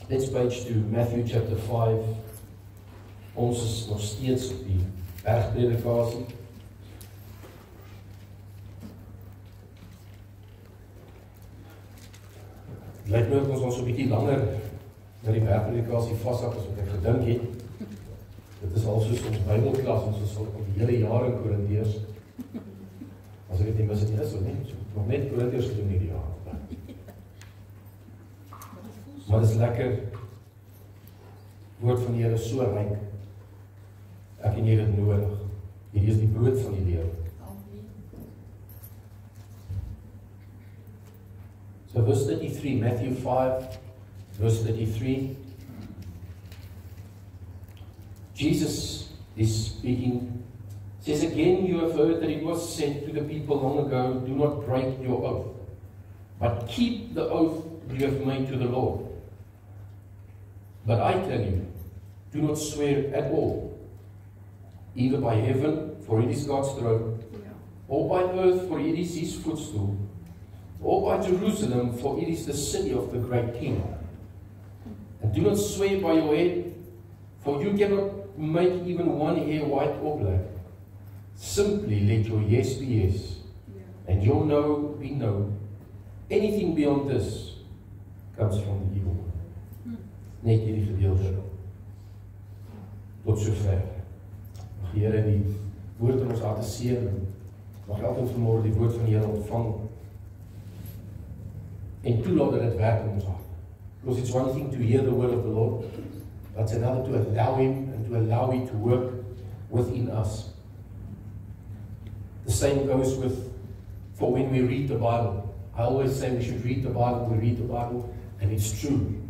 Let's page to Matthew chapter 5. Ons is nog steeds op die bergpredikasie. Het lyk nou dat ons so 'n bietjie langer na die bergpredikasie vashou as wat ek gedink het. Dit is al soos ons Bybelklas, ons is al die hele jaar in Korintiërs. As ek dit nie mis het nie, is dit nie. So, nog net Korintiërs gedoen hierdie jaar. Maar dit is lekker. Woord van die Here is so ryk. Ek en jy dit nodig. Hierdie is die brood van die lewe. So verse 33, Matthew 5, verse 33. Jesus is speaking. Says again, you have heard that it was said to the people long ago, do not break your oath, but keep the oath you have made to the Lord. But I tell you, do not swear at all, either by heaven, for it is God's throne, or by earth, for it is his footstool, or by Jerusalem, for it is the city of the great king. And do not swear by your head, for you cannot make even one hair white or black. Simply let your yes be yes, and your no be no. Anything beyond this comes from the evil one. Net hierdie gedeelte. Tot sover. Mag die Here die woord in ons harte seën. Mag elkeen vanmôre die woord van die Here ontvang. En toelaat dat dit werk in ons hart. Because it's one thing to hear the word of the Lord, but it's another to allow him and to allow it to work within us. The same goes for when we read the Bible. I always say we should read the Bible, we read the Bible, and it's true.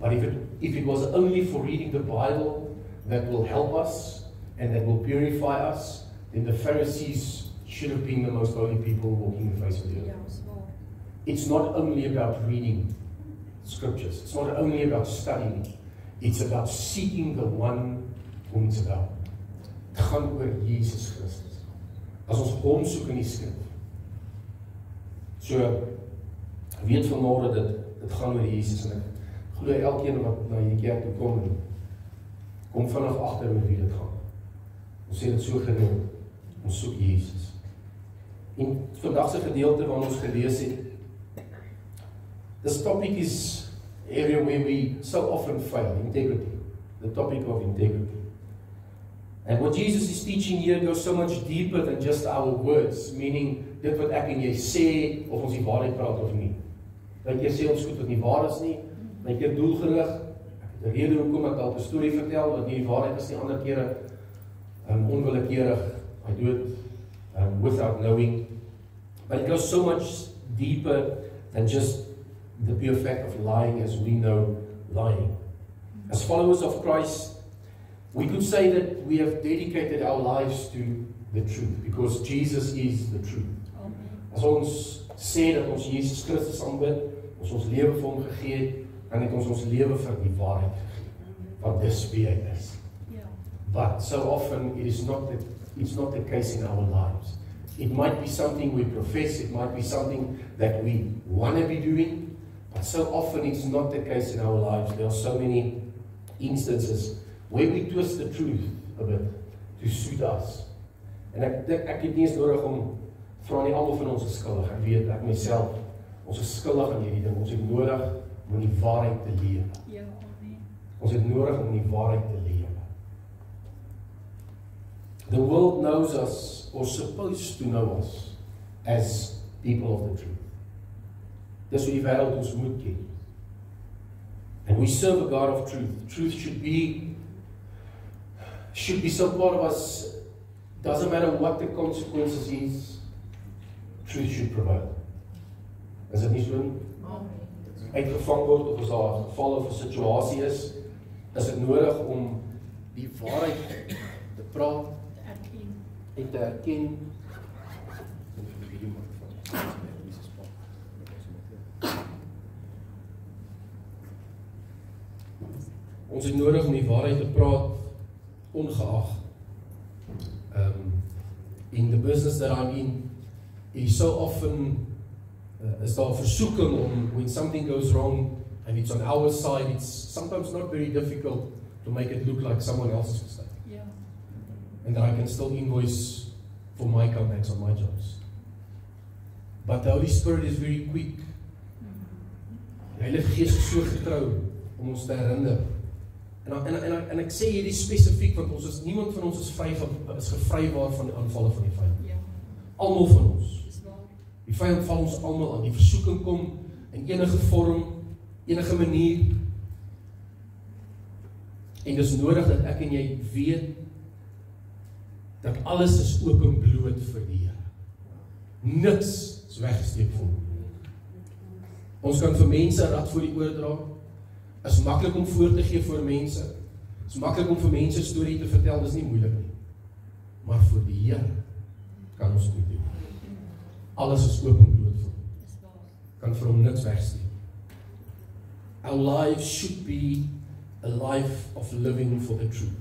But if it was only for reading the Bible that will help us and that will purify us, then the Pharisees should have been the most holy people walking the face of the earth. It's not only about reading scriptures. It's not only about studying. It's about seeking the one whom it's about. Het gaan oor Jesus Christus. As ons hom soek in die skrif. So, weet vanmôre dit gaan oor Jesus en ek glo elkeen wat na hierdie kerk toe kom vanaf agter oor wie dit gaan. Ons sê dit so gereeld. Ons soek Jesus. En vandag se gedeelte wat ons gelees het, this topic is area where we so often fail, integrity. The topic of integrity. And what Jesus is teaching here goes so much deeper than just our words, meaning dit wat ek en jy sê, of ons die waarheid praat of nie. Dat jy sê ons goed wat nie waar is nie, dat jy doelgerig, ek het 'n rede hoekom ek dalk 'n storie vertel, wat nie die waarheid is nie, ander kere onwillekeurig, I do it without knowing. But it goes so much deeper than just the pure fact of lying as we know lying. As followers of Christ, we could say that we have dedicated our lives to the truth, because Jesus is the truth. As ons sê dat ons Jesus Christus aanbid, ons lewe vir hom gegee het, dan het ons lewe vir die waarheid gegee, want dis wie hy is. But so often it's not the case in our lives. It might be something we profess, it might be something that we want to be doing, but so often it's not the case in our lives. There are so many instances where we twist the truth a bit to suit us. En ek het nie eens nodig om vra nie, almal van ons is skuldig. Ek weet, ek myself, ons is skuldig aan hierdie ding. Ons het nodig om die waarheid te lewe. Ja, amen. Ons het nodig om die waarheid te lewe. The world knows us, or supposed to know us, as people of the truth. Dis hoe die wêreld ons moet ken. And we serve a God of truth. Truth should be so part of us. Doesn't matter what the consequences is, truth should prevail. Is dit nie so nie? Uitgevang word of as daar 'n geval of 'n situasie is dit nodig om die waarheid te praat en te erken. Ons het nodig om die waarheid te praat, ongeag. In the business that I'm in, it is so often is daar 'n versoeking om, when something goes wrong, And it's on our side, it's sometimes not very difficult to make it look like someone else's mistake. Yeah. And that I can still invoice for my comebacks on my jobs. But the Holy Spirit is very quick. Die Heilige Gees is so getrou om ons te herinner. En ek sê hierdie spesifiek, want ons is, niemand van ons is gevrywaar van die aanvalle van die vyand. Ja. Almal van ons. Dis waar. Die vyand val ons almal aan. Die versoeking kom in enige vorm, enige manier. En dis nodig dat ek en jy weet dat alles is openbloot vir die Here. Niks is weggesteek vir hom. Ons kan vir mense rad voor die oor dra. Is maklik om voor te gee vir mense. Is maklik om vir mense storie te vertel, dis nie moeilik nie. Maar vir die Here kan ons dit doen. Alles is openbloot vir hom. Kan vir hom niks wegsteek. Our lives should be a life of living for the truth.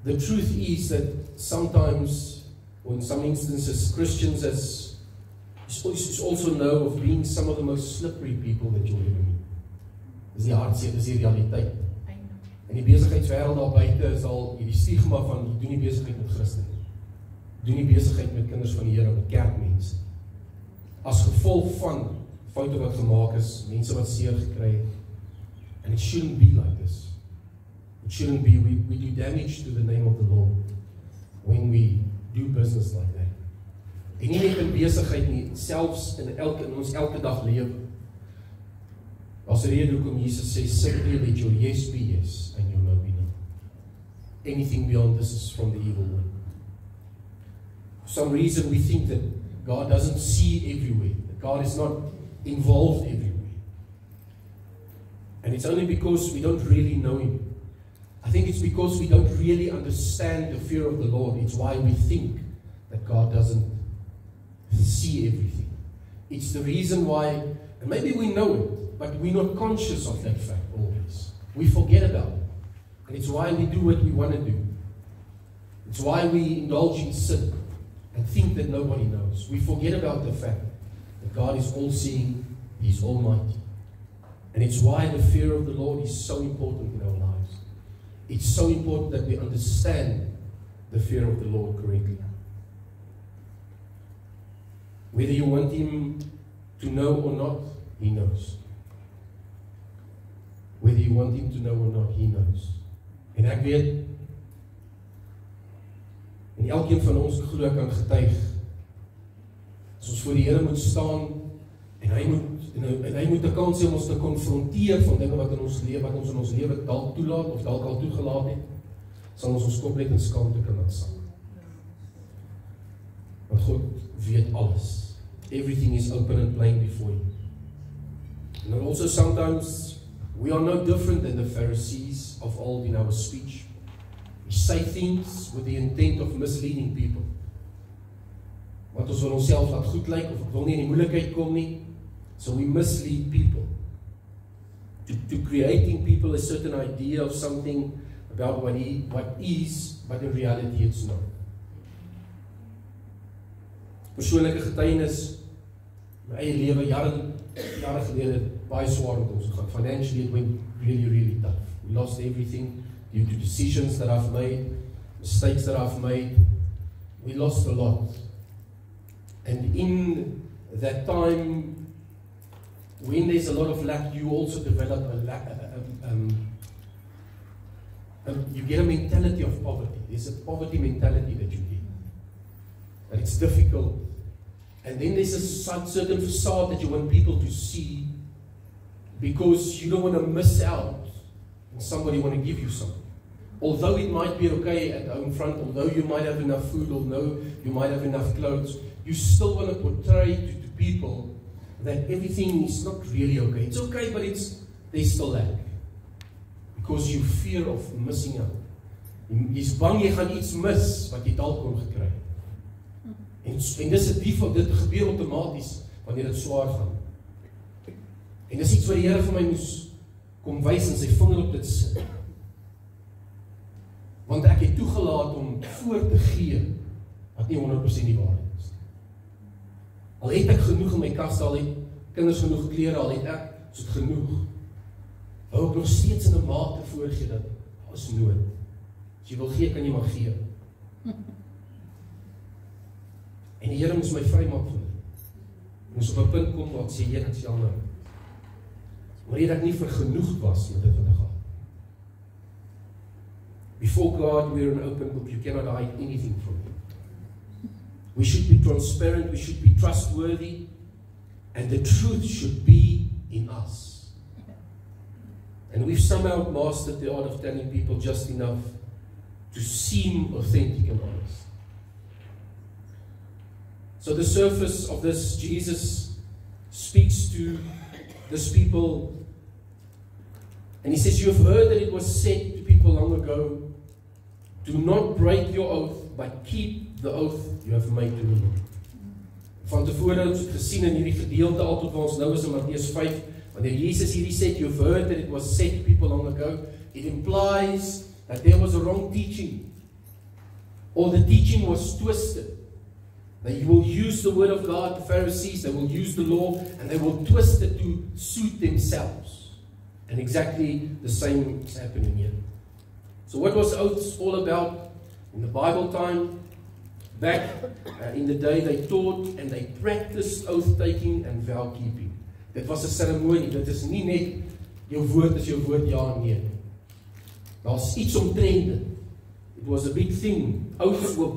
The truth is that sometimes, or in some instances, Christians also know of being some of the most slippery people that you'll ever meet. Dis die hartseer, dis die realiteit. En die besigheidswêreld daar buite is al die stigma van jy doen nie besigheid met Christen. Doen nie besigheid met kinders van die Here, met kerkmense. As gevolg van foute wat gemaak is, mense wat seer gekry het. And it shouldn't be like this. It shouldn't be, we do damage to the name of the Lord when we do business like that. En nie net in besigheid nie, selfs in ons elke dag lewe. As rede hoekom Jesus sê, simply let your yes be yes, and your no be no. Anything beyond this is from the evil one. For some reason we think that God doesn't see everywhere, that God is not involved everywhere. And it's only because we don't really know Him. I think it's because we don't really understand the fear of the Lord. It's why we think that God doesn't see everything. It's the reason why, and maybe we know it, but we're not conscious of that fact always. We forget about it. And it's why we do what we want to do. It's why we indulge in sin and think that nobody knows. We forget about the fact that God is all-seeing, He's almighty. And it's why the fear of the Lord is so important in our lives. It's so important that we understand the fear of the Lord correctly. Whether you want Him to know or not, He knows. Whether you want Him to know or not, He knows. En ek weet, en elkeen van ons glo kan getuig, as ons voor die Here moet staan, en hy moet 'n kans hê om ons te konfronteer van dinge wat ons in ons lewe dalk toelaat, of dalk al toegelaat het, sal ons kop net in skaamte kan laat sak. Want God weet alles. Everything is open and plain before Him. And also sometimes we are no different than the Pharisees of old in our speech. We say things with the intent of misleading people. Want ons wil onsself laat goed lyk, of ek wil nie in die moeilikheid kom nie. So we mislead people. To creating people a certain idea of something about what is, but in reality it's not. Persoonlike getuienis, my eie lewe, jare gelede, baie swaar met ons gegaan. Financially it went really, really tough. We lost everything due to decisions that I've made, mistakes that I've made. We lost a lot. And in that time, when there's a lot of lack, you also develop you get a mentality of poverty. There's a poverty mentality that you get. And it's difficult. And then there's a certain facade that you want people to see because you don't want to miss out and somebody want to give you something. Although it might be okay at home front, although you might have enough food, although you might have enough clothes, you still want to portray to people that everything is not really okay. It's okay, but there's still lack. Because you fear of missing out. Jy's bang jy gaan iets mis wat jy dalk kon gekry het. En dit gebeur outomaties wanneer dit swaar gaan. En dis iets wat die Here vir my moes kom wys en sy vinger op dit sit. Want ek het toegelaat om voor te gee wat nie 100% die waarheid is. Al het ek genoeg in my kas, al kinders genoeg klere al het ek, is dit genoeg. Hou ek nog steeds in 'n mate voorgee dat alles nood. As jy wil gee, kan jy maar gee. En die Here moes my vrymaak van dit. Moes op 'n punt kom waar ek sê, Here, ek sê jammer. Maar dat ek nie vergenoegd was met dit wat ek gehad. Before God, we're an open book. You cannot hide anything from Him. We should be transparent, we should be trustworthy, and the truth should be in us. And we've somehow mastered the art of telling people just enough to seem authentic and honest. So the surface of this, Jesus speaks to this people, and He says, you have heard that it was said to people long ago, do not break your oath, but keep the oath you have made to me. Van tevore het ons gesien in hierdie gedeelte al tot waar ons nou is in Matteus 5, wanneer Jesus hierdie sê, you have heard that it was said to people long ago, it implies that there was a wrong teaching, or the teaching was twisted. They will use the word of God, the Pharisees, they will use the law, and they will twist it to suit themselves. And exactly the same is happening here. So what was oaths all about? In the Bible time, back in the day, they taught and they practiced oath-taking and vow-keeping. Dit was 'n seremonie, dit is nie net jou woord is jou woord, ja en nee. Daar's iets omtrent dit. It was a big thing. Oaths were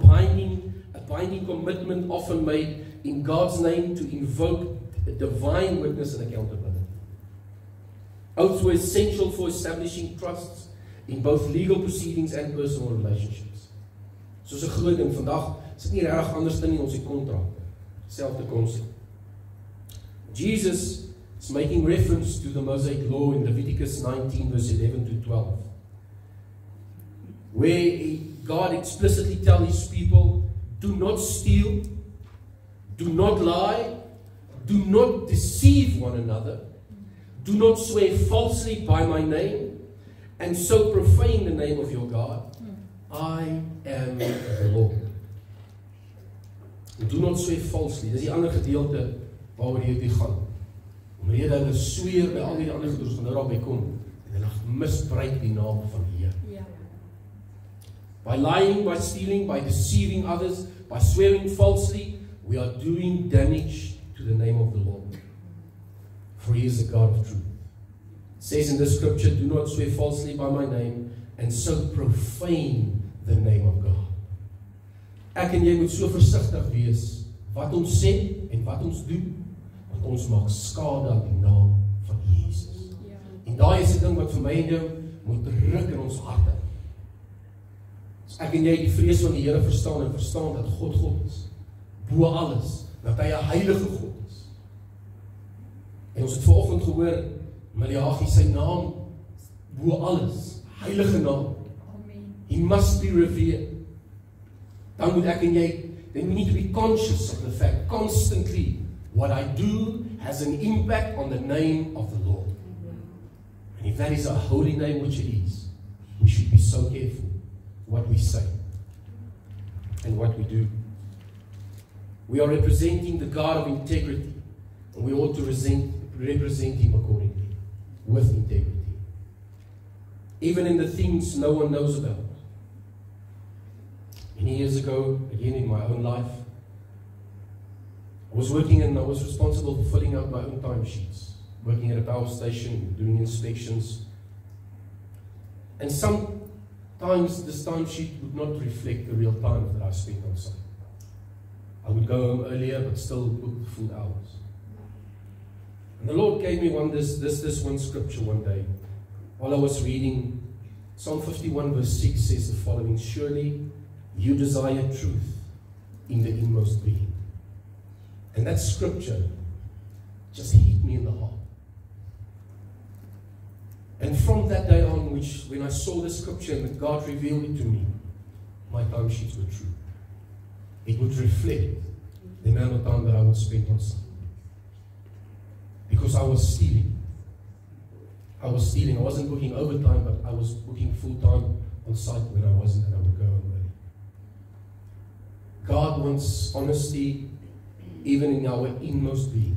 a binding commitment often made in God's name to invoke a divine witness and accountability. Oaths were essential for establishing trusts in both legal proceedings and personal relationships. Soos 'n groot ding vandag, is dit nie regtig anders dan nie ons die kontrak. Selfde konsep. Jesus is making reference to the Mosaic law in Leviticus 19 verse 11 to 12. Where God explicitly tells His people, do not steal, do not lie, do not deceive one another, do not swear falsely by my name, and so profane the name of your God. I am the Lord. Do not swear falsely. Dis die ander gedeelte waaroor hierdie gaan. Omdat hulle sweer by al die ander goeders van nou daarby kom en hulle misbruik die naam van die Here. Ja. By lying, by stealing, by deceiving others, by swearing falsely, we are doing damage to the name of the Lord. For He is a God of truth. It says in the scripture, do not swear falsely by my name, and so profane the name of God. Ek en jy moet so versigtig wees wat ons sê en wat ons doen, want ons maak skade aan die naam van Jesus. Ja. En daai is die ding wat vir my en jou moet ruk in ons harte. As ek en jy die vrees van die Here verstaan en verstaan dat God God is, bo alles, dat hy 'n heilige God is. En ons het vanoggend gehoor, Maleagi sy naam bo alles, heilige naam. Amen. He must be revered. Dan moet ek en jy, then we need to be conscious of the fact constantly what I do has an impact on the name of the Lord. And if that is a holy name, which it is, we should be so careful what we say and what we do. We are representing the God of integrity, and we ought to represent Him accordingly, with integrity. Even in the things no one knows about. Many years ago, again in my own life, I was working and I was responsible for filling out my own timesheets, working at a power station, doing inspections. And sometimes this timesheet would not reflect the real time that I spent on site. I would go home earlier, but still book the full hours. And the Lord gave me this one scripture one day. While I was reading, Psalm 51 verse 6 says the following, surely you desire truth in the inmost being. And that scripture just hit me in the heart. And from that day on, when I saw the scripture and God revealed it to me, my timesheets were true. It would reflect the amount of time that I would spend on site. Because I was stealing. I wasn't booking overtime, but I was booking full-time on site when I wasn't, and I would go home early. God wants honesty even in our inmost being.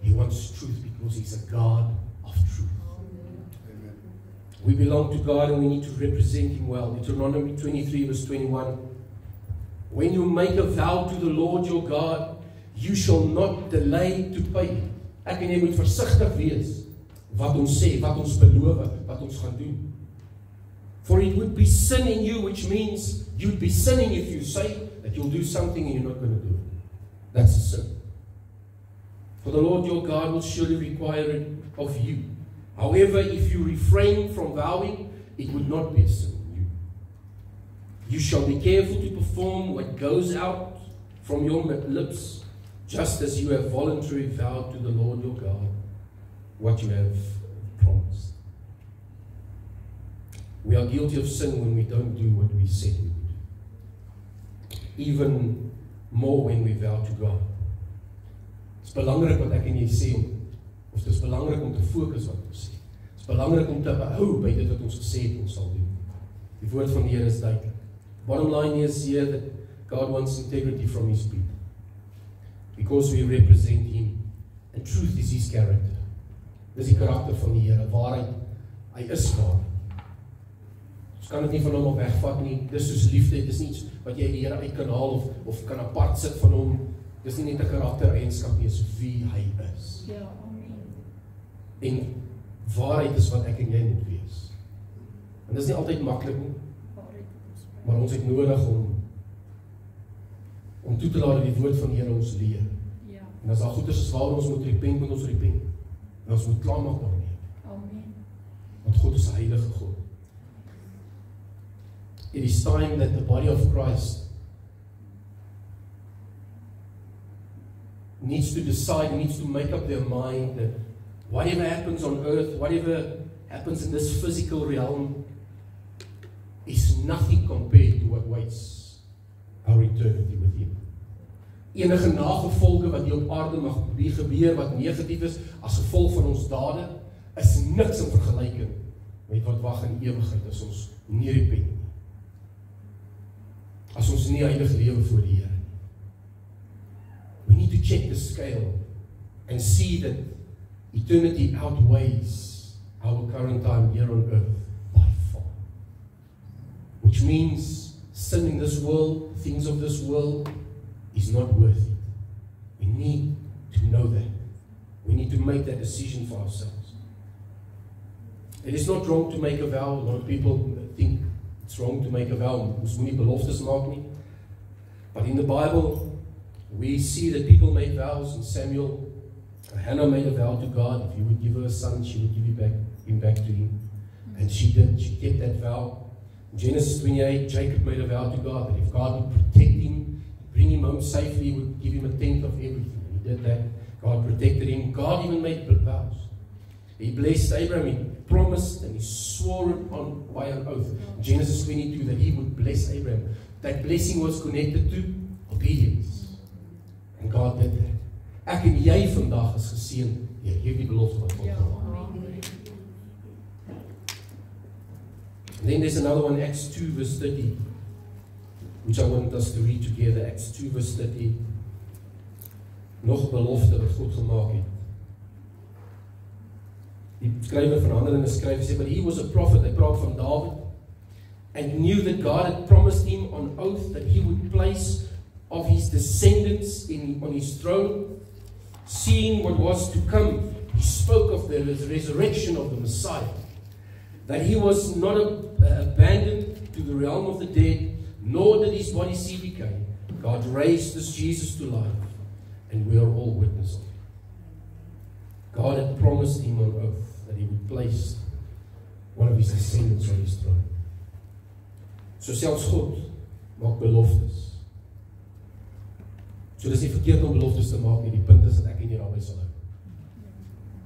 He wants truth because He's a God of truth. Amen. We belong to God and we need to represent Him well. Deuteronomy 23 verse 21. When you make a vow to the Lord your God, you shall not delay to pay. Ek en jy moet versigtig wees wat ons sê, wat ons beloof, wat ons gaan doen. For it would be sin in you, which means you'd be sinning if you say that you'll do something and you're not going to do it. That's a sin. For the Lord your God will surely require it of you. However, if you refrain from vowing, it would not be a sin in you. You shall be careful to perform what goes out from your lips, just as you have voluntarily vowed to the Lord your God, what you have promised. We are guilty of sin when we don't do what we said we would do. Even more when we vow to God. Het is belangrik wat ek en jy sê, of het is belangrik om te fokus wat ons sê. Het is belangrik om te behou by dit wat ons gesê het ons sal doen. Die woord van die Here is duidelik. Bottom line is here that God wants integrity from His people. Because we represent Him. And truth is His character. Dis die karakter van die Here. Waarheid, hy is waar. Ons kan dit nie van hom op wegvat nie. Dis soos liefde, dis nie iets wat jy die Here uit kan haal of kan apart sit van hom. Dis nie net 'n karaktereienskap nie, dis wie hy is. Ja, amen. En waarheid is wat ek en jy moet wees. En dis nie altyd maklik nie. Maar ons het nodig om toe te laat dat die woord van die Here ons leer. Ja. En as daar goeders is waar ons moet repent, moet ons repent. En ons moet klaarmaak daarmee. Amen. Want God is 'n heilige God. It is time that the body of Christ needs to decide, needs to make up their mind that whatever happens on earth, whatever happens in this physical realm, is nothing compared to what waits our eternity with Him. Enige nagevolge wat hier op aarde mag gebeur, wat negatief is, as gevolg van ons dade, is niks in vergelyking met wat wag in ewigheid as ons nie repent nie. As ons nie heilig lewe voor die Here. We need to check the scale and see that eternity outweighs our current time here on earth by far. Which means sin in this world, things of this world, is not worth it. We need to know that. We need to make that decision for ourselves. It is not wrong to make a vow. A lot of people think it's wrong to make a vow. Ons moenie beloftes maak nie. But in the Bible, we see that people made vows. In Samuel, Hannah made a vow to God. If He would give her a son, she would give him back to Him. And she did. She kept that vow. In Genesis 28, Jacob made a vow to God that if God would protect him, bring him home safely, He would give him a tenth of everything. And He did that. God protected him. God even made vows. He blessed Abraham. He promised and He swore it on by an oath. In Genesis 22, that He would bless Abraham. That blessing was connected to obedience. And God did that. Ek en jy vandag is geseën deur hierdie belofte wat God gemaak het. And then there's another one, Acts 2 verse 30, which I want us to read together. Acts 2 verse 30. Nog belofte wat God gemaak het. Die skrywer van Handelinge skryf, hy sê, but he was a prophet, hy praat van David, and knew that God had promised him on oath that He would place of his descendants on His throne. Seeing what was to come, he spoke of the resurrection of the Messiah, that He was not abandoned to the realm of the dead, nor did His body see decay. God raised this Jesus to life, and we are all witnesses of it. God had promised him on oath that He would place one of His descendants on His throne. So selfs God maak beloftes. So dis nie verkeerd om beloftes te maak nie. Die punt is dat ek en jy daarby sal hou.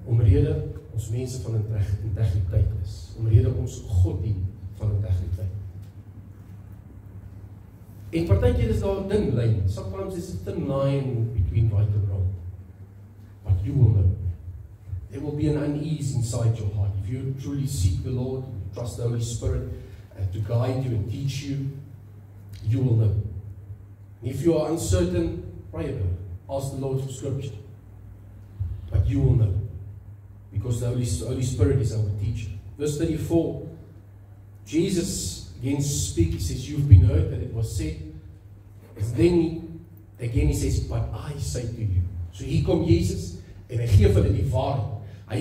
Omrede ons mense van integriteit is. Omrede ons God dien van integriteit. En partykeer is daar 'n ding lyn. Sometimes there's a thin line between right and wrong. But you will know. There will be an unease inside your heart. If you truly seek the Lord, trust the Holy Spirit to guide you and teach you, you will know. If you are uncertain, pray about it. Ask the Lord for scripture. but you will know. Because the Holy Spirit is our teacher. Verse 34, Jesus again speaks. He says, you've been heard that it was said. And then again he says, but I say to you. So hier kom Jesus en hy gee vir hulle die waarheid. Hy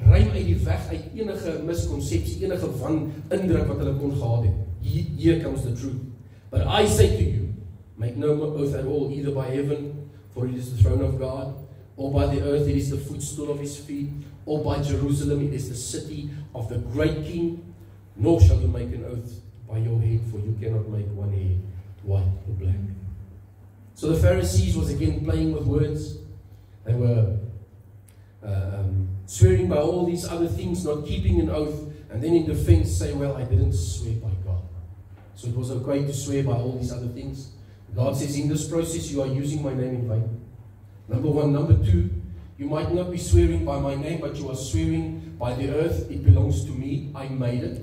ruim uit die weg uit enige miskonsepsie, enige wanindruk wat hulle kon gehad het. Here comes the truth. But I say to you, make no oath at all, either by heaven, for it is the throne of God, or by the earth, it is the footstool of his feet, or by Jerusalem, it is the city of the great king, nor shall you make an oath by your head, for you cannot make one hair white or black. So the Pharisees was again playing with words. They were swearing by all these other things, not keeping an oath, and then in defense say, well, I didn't swear by God. So it was okay to swear by all these other things. God says, in this process, you are using my name in vain. Number one. Number two, you might not be swearing by my name, but you are swearing by the earth. It belongs to me. I made it.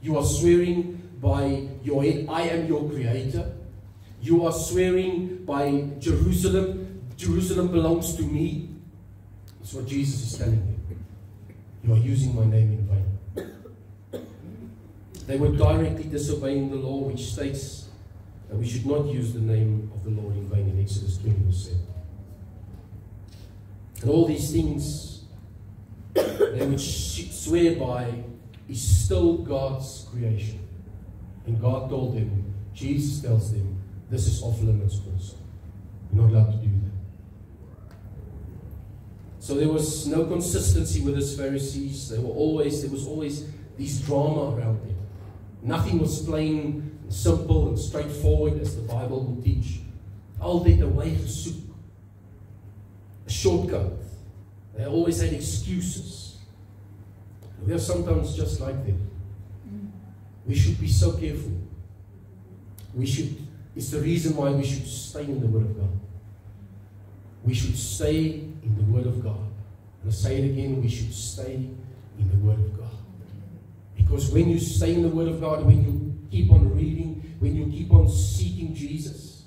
You are swearing by your head. I am your creator. You are swearing by Jerusalem. Jerusalem belongs to me. That's what Jesus is telling you. You are using my name in vain. They were directly disobeying the law, which states that we should not use the name of the Lord in vain in Exodus 20 verse 7. And all these things they would swear by is still God's creation. And God told them, Jesus tells them, this is off limits also. You're not allowed to do that. So there was no consistency with these Pharisees. There was always this drama around them. Nothing was plain and simple and straightforward as the Bible will teach. Altyd 'n way gesoek. A shortcut. They always had excuses. We are sometimes just like them. We should be so careful. It's the reason why we should stay in the Word of God. We should stay in the Word of God. And I say it again, we should stay in the Word of God. Because when you stay in the Word of God, when you keep on reading, when you keep on seeking Jesus,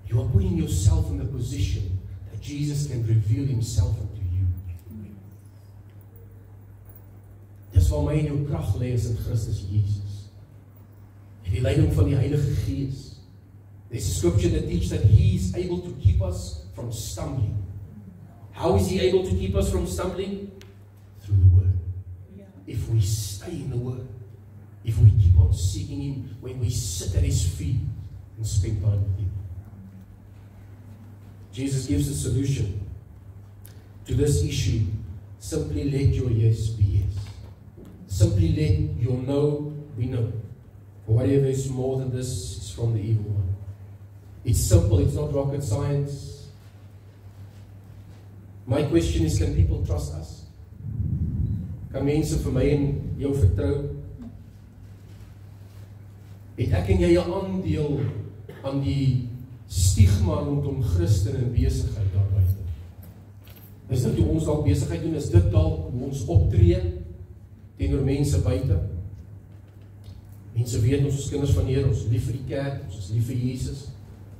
you are putting yourself in the position that Jesus can reveal himself unto you. Dis waar my en jou krag lê is in Christus Jesus. En die leiding van die Heilige Gees. There's a scripture that teaches that he is able to keep us from stumbling. How is he able to keep us from stumbling? Through the Word. If we stay in the Word, if we keep on seeking him, when we sit at his feet and spend time with him. Jesus gives a solution to this issue. Simply let your yes be yes. Simply let your no be no. For whatever is more than this is from the evil one. It's simple, it's not rocket science. My question is, can people trust us? Kan mense vir my en jou vertrou? Het ek en jy 'n aandeel aan die stigma rondom Christen en besigheid daar buite? Is dit hoe ons dalk besigheid doen? Is dit dalk hoe ons optree teenoor mense buite? Mense weet ons is kinders van die Here, ons is lief vir die kerk, ons is lief vir Jesus.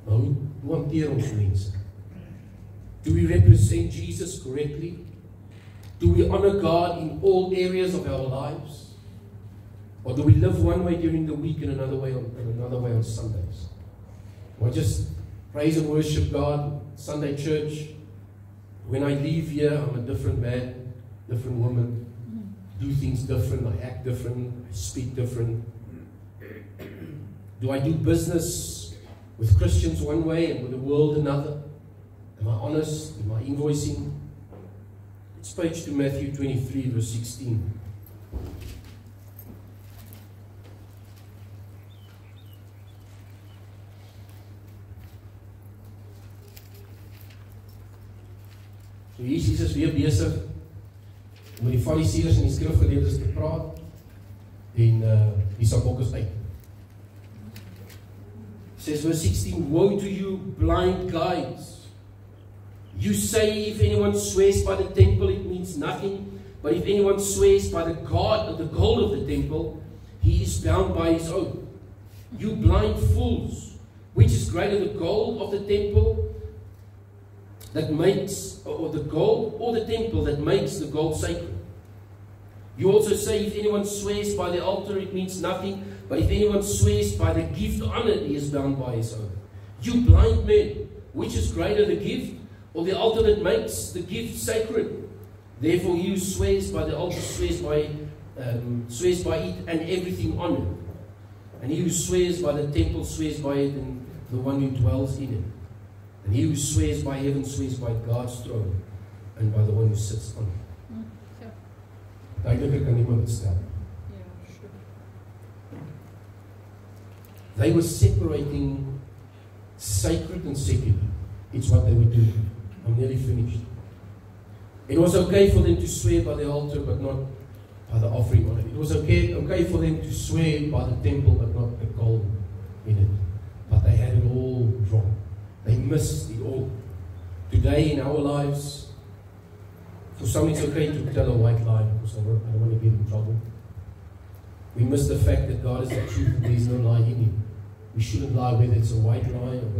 Maar hoe hanteer ons mense? Do we represent Jesus correctly? Do we honor God in all areas of our lives? Or do we live one way during the week and another way on Sundays? Or just praise and worship God, Sunday church. When I leave here, I'm a different man, different woman. Do things different, I act different, I speak different. Do I do business with Christians one way and with the world another? Am I honest? Am I invoicing? Let's page to Matthew 23, verse 16. So hier is Jesus weer besig om met die Fariseërs en die skrifgeleerdes te praat en die sakbok is uit. It says verse 16, woe to you blind guides! You say if anyone swears by the temple it means nothing, but if anyone swears by the God of the gold of the temple, he is bound by his oath. You blind fools, which is greater, the gold of the temple that makes, or the gold, or the temple that makes the gold sacred. You also say, if anyone swears by the altar, it means nothing. But if anyone swears by the gift honored, he is bound by his oath. You blind men, which is greater, the gift or the altar that makes the gift sacred? Therefore, he who swears by the altar swears by it and everything on it. And he who swears by the temple swears by it and the one who dwells in it. And he who swears by heaven swears by God's throne and by the one who sits on it. Duidelijker kan niemand het stel. They were separating sacred and secular. It's what they were doing. I'm nearly finished. It was okay for them to swear by the altar, but not by the offering on it. It was okay for them to swear by the temple, but not the gold in it. But they had it all wrong. They missed it all. Today in our lives, for some it's okay to tell a white lie because I don't want to get in trouble. We miss the fact that God is the truth and there is no lie in Him. We shouldn't lie whether it's a white lie or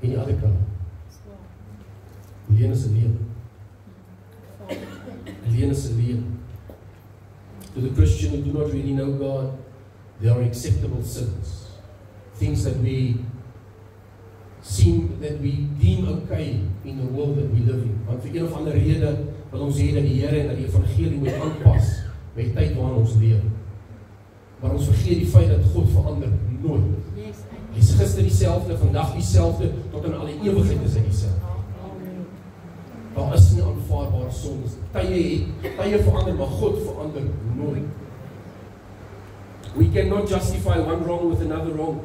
any other color. Alleen is alleen. Alleen is alleen. To the Christian who do not really know God, there are acceptable sins. Things that we deem okay in the world that we live in. Want vir een of ander rede wil ons hê dat die Here en dat die evangelie moet aanpas by die tyd waarin ons leef. Maar ons vergeet die feit dat God verander nooit. Hy is gister dieselfde, vandag dieselfde, tot in alle ewigheid is hy dieselfde. Daar is nie aanvaarbare sondes. Tye verander, maar God verander nooit. We cannot justify one wrong with another wrong.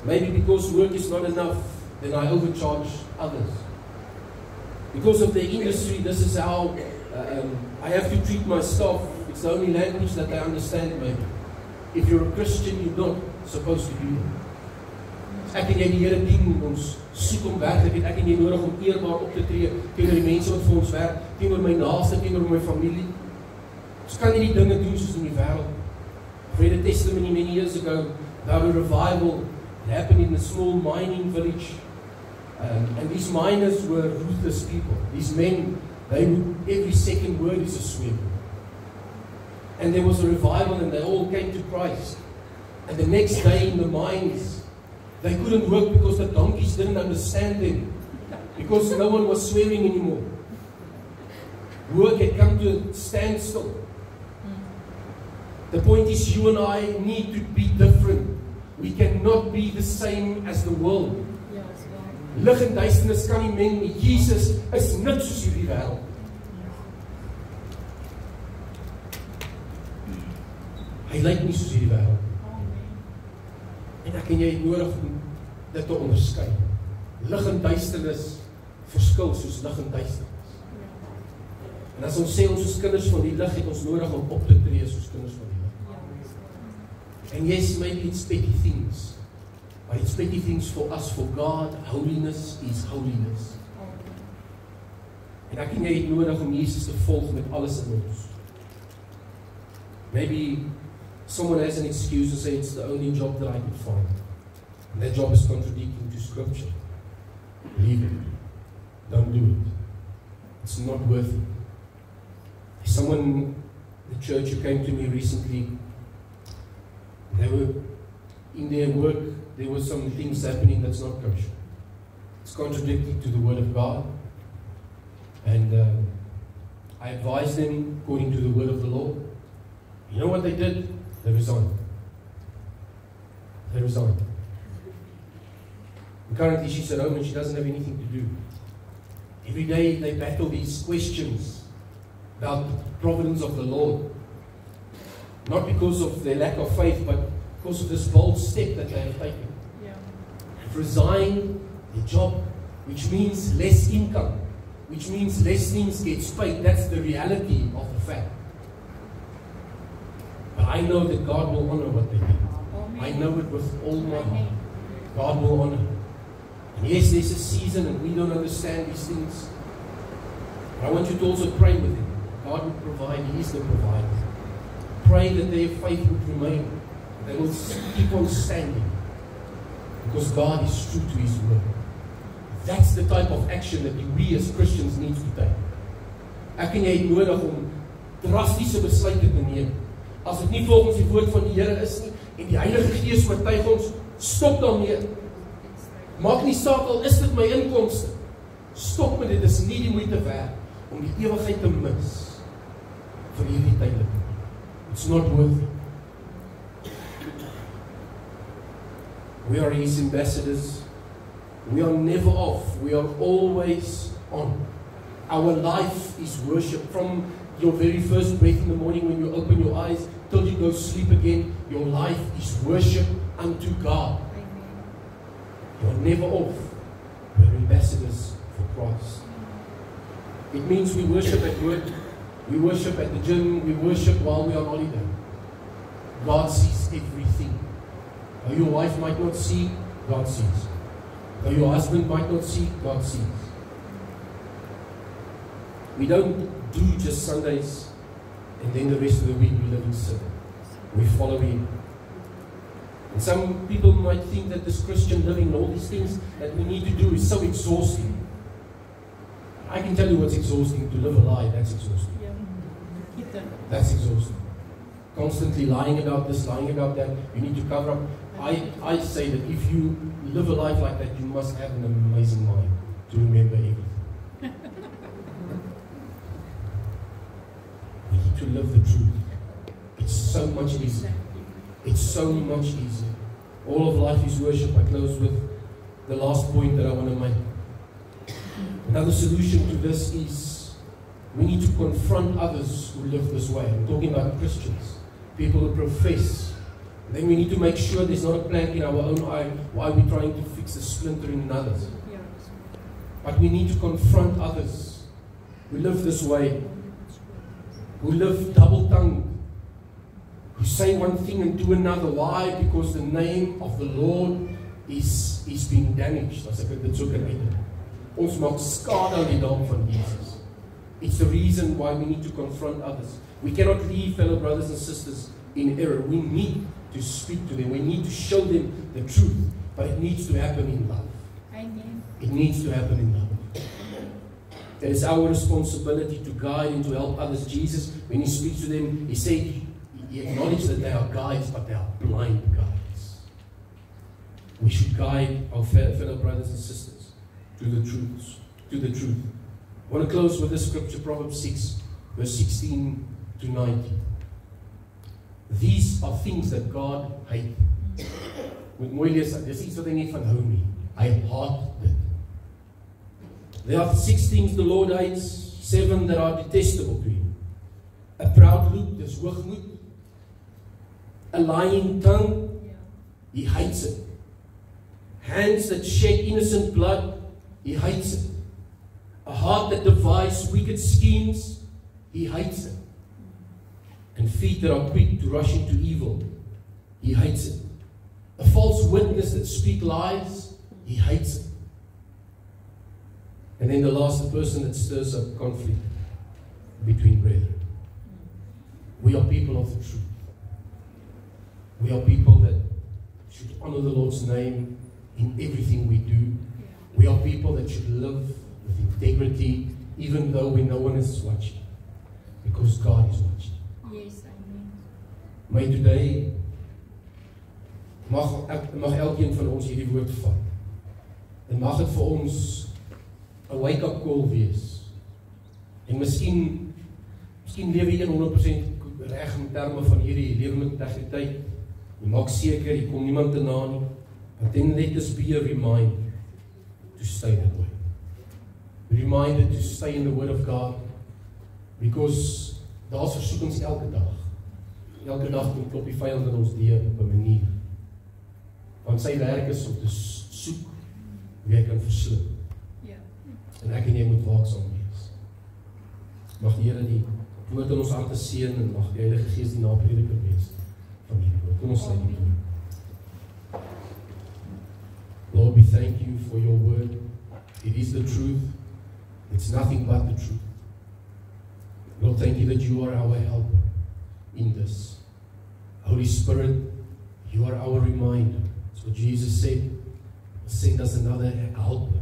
Maybe because work is not enough, then I overcharge others. Because of the industry, this is how I have to treat my staff. It's the only language that they understand, maybe. If you're a Christian, you're not supposed to do that. Ek en jy die Here dien, ons soek om werklik, ek en jy nodig om eerbaar op te tree teenoor die mense wat vir ons werk, teenoor my naaste, teenoor my familie. Ons kan nie die dinge doen soos in die wêreld. I read a testimony many years ago about a revival that happened in a small mining village. And these miners were ruthless people. These men, every second word is a swear. And there was a revival and they all came to Christ. And the next day in the mines, they couldn't work because the donkeys didn't understand them. Because no one was swearing anymore. Work had come to a standstill. The point is, you and I need to be different. We cannot be the same as the world. Lig en duisternis kan nie meng nie. Jesus is niks soos hierdie wêreld. Hy lyk nie soos hierdie wêreld. En ek en jy het nodig om dit te onderskei. Lig en duisternis verskil soos lig en duisternis. En as ons sê ons is kinders van die lig, het ons nodig om op te tree soos kinders van die lig. And yes, maybe it's petty things. But it's petty things for us. For God, holiness is holiness. En ek en jy het nodig om Jesus te volg met alles in ons. Maybe someone has an excuse to say it's the only job that I could find. And that job is contradicting to Scripture. Leave it. Don't do it. It's not worth it. Someone in the church who came to me recently, they were in their work, there were some things happening that's not kosher. It's contradicting to the Word of God. And I advised them according to the Word of the Lord. You know what they did? They resigned. They resigned. And currently she's at home and she doesn't have anything to do. Every day they battle these questions about the providence of the Lord. Not because of their lack of faith, but because of this bold step that they have taken. They've resigned their job, which means less income, which means less things get paid. That's the reality of the fact. But I know that God will honor what they do. I know it with all my heart. God will honor. And yes, there's a season and we don't understand these things. But I want you to also pray with Him. God will provide. He is the provider. Pray that their faith would remain. They will keep on standing. Because God is true to His word. That's the type of action that we as Christians need to take. Ek en jy het nodig om drastiese besluite te neem. As dit nie volgens die woord van die Here is nie, en die Heilige Gees oortuig ons, stop daarmee. Maak nie saak al is dit my inkomste. Stop met dit, is nie die moeite werd om die ewigheid te mis vir hierdie tydelike. It's not worth it. We are His ambassadors. We are never off. We are always on. Our life is worship. From your very first breath in the morning when you open your eyes till you go sleep again, your life is worship unto God. You are never off. We are ambassadors for Christ. It means we worship at work, we worship at the gym, we worship while we are on holiday. God sees everything. Though your wife might not see, God sees. Though your husband might not see, God sees. We don't do just Sundays and then the rest of the week we live in sin. We follow Him. And some people might think that this Christian living and all these things that we need to do is so exhausting. I can tell you what's exhausting. To live a lie, that's exhausting. That's exhausting. Constantly lying about this, lying about that. You need to cover up. I say that if you live a life like that, you must have an amazing mind to remember everything. We need to live the truth. It's so much easier. It's so much easier. All of life is worship. I close with the last point that I want to make. Another solution to this is we need to confront others who live this way. I'm talking about Christians, people who profess. And then we need to make sure there's not a plank in our own eye while we're trying to fix a splinter in others. But we need to confront others who live this way, who live double-tongued, who say one thing and do another. Why? Because the name of the Lord is being damaged. As ek dit so kan uitdruk. Ons maak skade aan die naam van Jesus. It's the reason why we need to confront others. We cannot leave fellow brothers and sisters in error. We need to speak to them. We need to show them the truth. But it needs to happen in love. Amen. It needs to happen in love. It is our responsibility to guide and to help others. Jesus, when He speaks to them, He said, He acknowledged that they are guides, but they are blind guides. We should guide our fellow brothers and sisters to the truth. I want to close with this scripture, Proverbs 6, verse 16 to 19. These are things that God hates. Moet mooi lees, dis iets wat hy nie van hou nie. Hy haat dit. There are 6 things the Lord hates, 7 that are detestable to Him. A proud look, dis hoogmoed. A lying tongue, He hates it. Hands that shed innocent blood, He hates it. A heart that devises wicked schemes, He hates it. And feet that are quick to rush into evil, He hates it. A false witness that speaks lies, He hates it. And then the last, the person that stirs up conflict between brethren. We are people of the truth. We are people that should honor the Lord's name in everything we do. We are people that should live with integrity, even though we no one is watching, because God is watching. Yes, amen. May today, mag elkeen van ons hierdie woord vat. En mag dit vir ons 'n wake-up call wees. En miskien lewe jy 100% reg in terme van hierdie lewe met integriteit. Jy maak seker jy kom niemand te na nie. But then let us be a reminder to stay that way. Reminder to stay in the Word of God, because daar's versoekings elke dag. Elke dag klop die vyand in ons deur op 'n manier. Want sy werk is om te soek wie hy kan verslind. Ja. En ek en jy moet waaksaam wees. Mag die Here die woord in ons harte seën en mag die Heilige Gees die naprediker wees van hierdie woord. Kom ons sluit die woord. Lord, we thank You for Your word. It is the truth. It's nothing but the truth. Lord, thank You that You are our helper in this. Holy Spirit, You are our reminder. That's what Jesus said. Send us another helper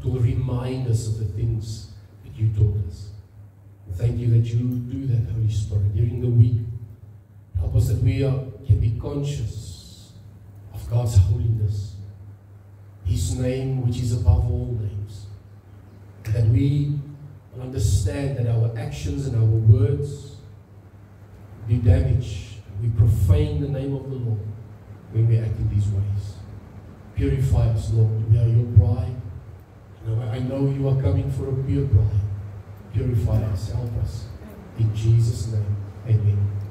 It will remind us of the things that you taught us. Thank you that you do that, Holy Spirit, during the week. Help us that we can be conscious of God's holiness, His name which is above all names. And that we will understand that our actions and our words do damage. We profane the name of the Lord when we act in these ways. Purify us, Lord. We are your bride. And I know you are coming for a pure bride. Purify us. Help us. In Jesus' name. Amen.